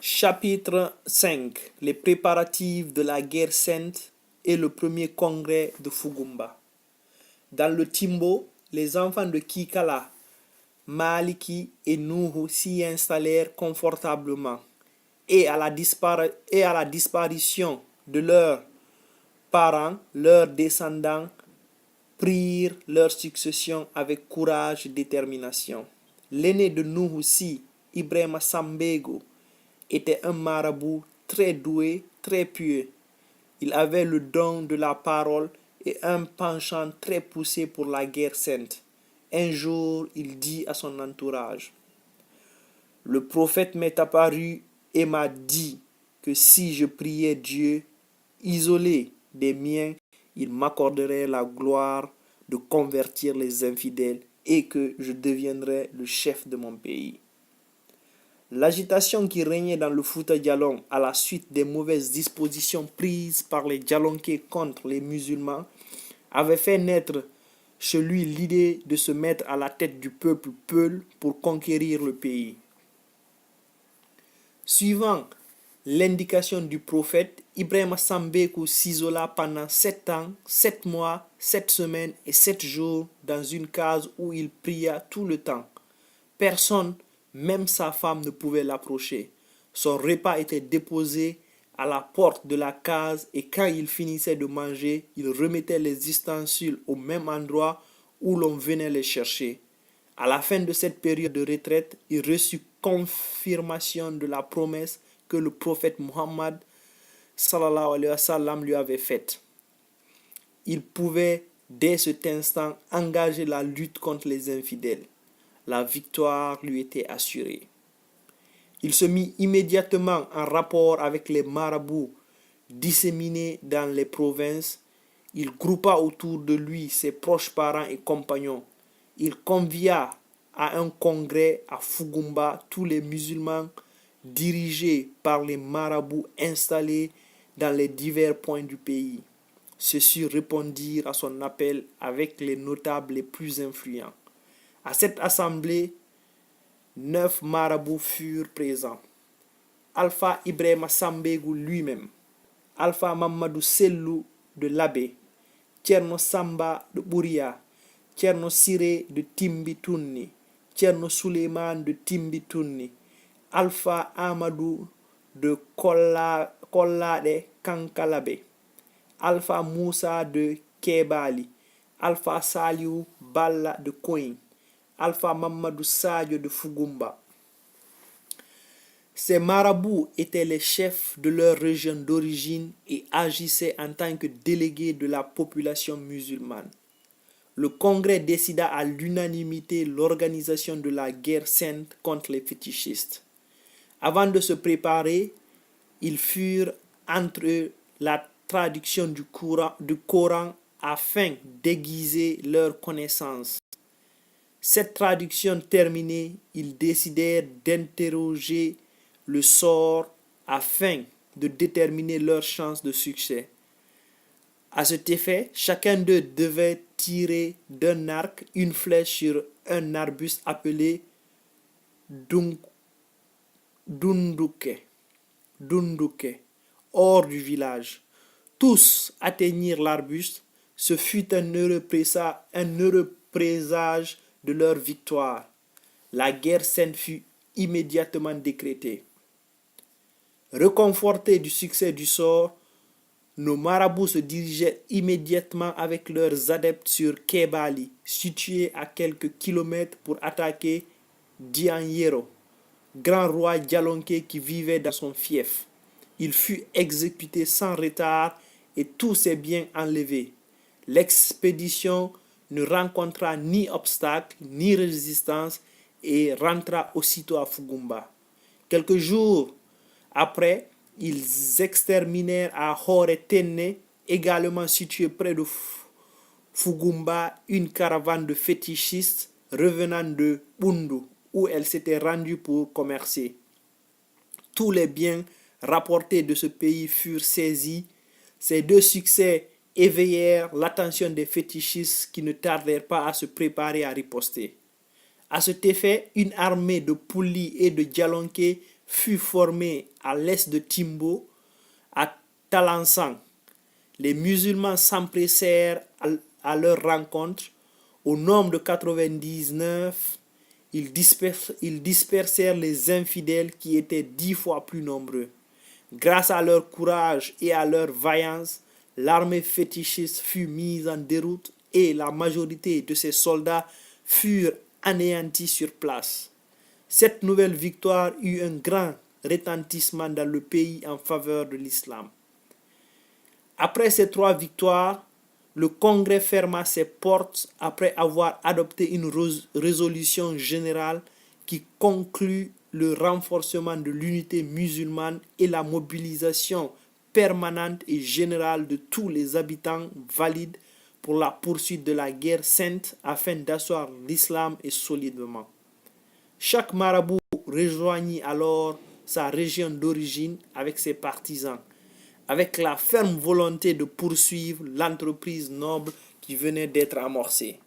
Chapitre 5. Les préparatifs de la guerre sainte et le premier congrès de Fugumba. Dans le Timbo, les enfants de Kikala, Maliki et Nuhu s'y installèrent confortablement et à la disparition de leurs parents, leurs descendants prirent leur succession avec courage et détermination. L'aîné de Nuhu Si, Ibrahima Sambego, était un marabout très doué, très pieux. Il avait le don de la parole et un penchant très poussé pour la guerre sainte. Un jour, il dit à son entourage: Le prophète m'est apparu et m'a dit que si je priais Dieu, isolé des miens, il m'accorderait la gloire de convertir les infidèles et que je deviendrais le chef de mon pays. L'agitation qui régnait dans le Fouta Djallon à la suite des mauvaises dispositions prises par les Djalonkais contre les musulmans avait fait naître chez lui l'idée de se mettre à la tête du peuple Peul pour conquérir le pays. Suivant l'indication du prophète, Ibrahima Sambeko s'isola pendant 7 ans, 7 mois, 7 semaines et 7 jours dans une case où il pria tout le temps. Personne, même sa femme, ne pouvait l'approcher. Son repas était déposé à la porte de la case et quand il finissait de manger, il remettait les ustensiles au même endroit où l'on venait les chercher. À la fin de cette période de retraite, il reçut confirmation de la promesse que le prophète Muhammad sallallahu alayhi wa sallam lui avait faite. Il pouvait dès cet instant engager la lutte contre les infidèles. La victoire lui était assurée. Il se mit immédiatement en rapport avec les marabouts disséminés dans les provinces. Il groupa autour de lui ses proches parents et compagnons. Il convia à un congrès à Fugumba tous les musulmans dirigés par les marabouts installés dans les divers points du pays. Ceux-ci répondirent à son appel avec les notables les plus influents. À cette assemblée, 9 marabouts furent présents. Alpha Ibrahima Sambego lui-même, Alpha Mamadou Sellou de Labé, Tcherno Samba de Bouria, Tcherno Siré de Timbitunni, Tcherno Suleiman de Timbitunni, Alpha Amadou de Kollade Kankalabé, Alpha Moussa de Kebali, Alpha Saliou Balla de Koin, Alpha Mamadou Sadio de Fugumba. Ces marabouts étaient les chefs de leur région d'origine et agissaient en tant que délégués de la population musulmane. Le congrès décida à l'unanimité l'organisation de la guerre sainte contre les fétichistes. Avant de se préparer, ils furent entre eux la traduction du Coran afin d'aiguiser leurs connaissances. Cette traduction terminée, ils décidèrent d'interroger le sort afin de déterminer leurs chances de succès. À cet effet, chacun d'eux devait tirer d'un arc une flèche sur un arbuste appelé Dunduke, hors du village. Tous atteignirent l'arbuste. Ce fut un heureux présage de leur victoire. La guerre sainte fut immédiatement décrétée. Réconfortés du succès du sort, nos marabouts se dirigeaient immédiatement avec leurs adeptes sur Kebali, situé à quelques kilomètres, pour attaquer Dianyero, grand roi djallonké qui vivait dans son fief. Il fut exécuté sans retard et tous ses biens enlevés. L'expédition ne rencontra ni obstacle ni résistance et rentra aussitôt à Fugumba. Quelques jours après, ils exterminèrent à Horetene, également situé près de Fugumba, une caravane de fétichistes revenant de Bundu, où elle s'était rendue pour commercer. Tous les biens rapportés de ce pays furent saisis. Ces 2 succès éveillèrent l'attention des fétichistes qui ne tardèrent pas à se préparer à riposter. À cet effet, une armée de Poulis et de Djallonké fut formé à l'est de Timbo, à Talansang. Les musulmans s'empressèrent à leur rencontre. Au nombre de 99, ils dispersèrent les infidèles qui étaient 10 fois plus nombreux. Grâce à leur courage et à leur vaillance, l'armée fétichiste fut mise en déroute et la majorité de ses soldats furent anéantis sur place. Cette nouvelle victoire eut un grand retentissement dans le pays en faveur de l'islam. Après ces 3 victoires, le Congrès ferma ses portes après avoir adopté une résolution générale qui conclut le renforcement de l'unité musulmane et la mobilisation permanente et générale de tous les habitants valides pour la poursuite de la guerre sainte afin d'asseoir l'islam et solidement. Chaque marabout rejoignit alors sa région d'origine avec ses partisans, avec la ferme volonté de poursuivre l'entreprise noble qui venait d'être amorcée.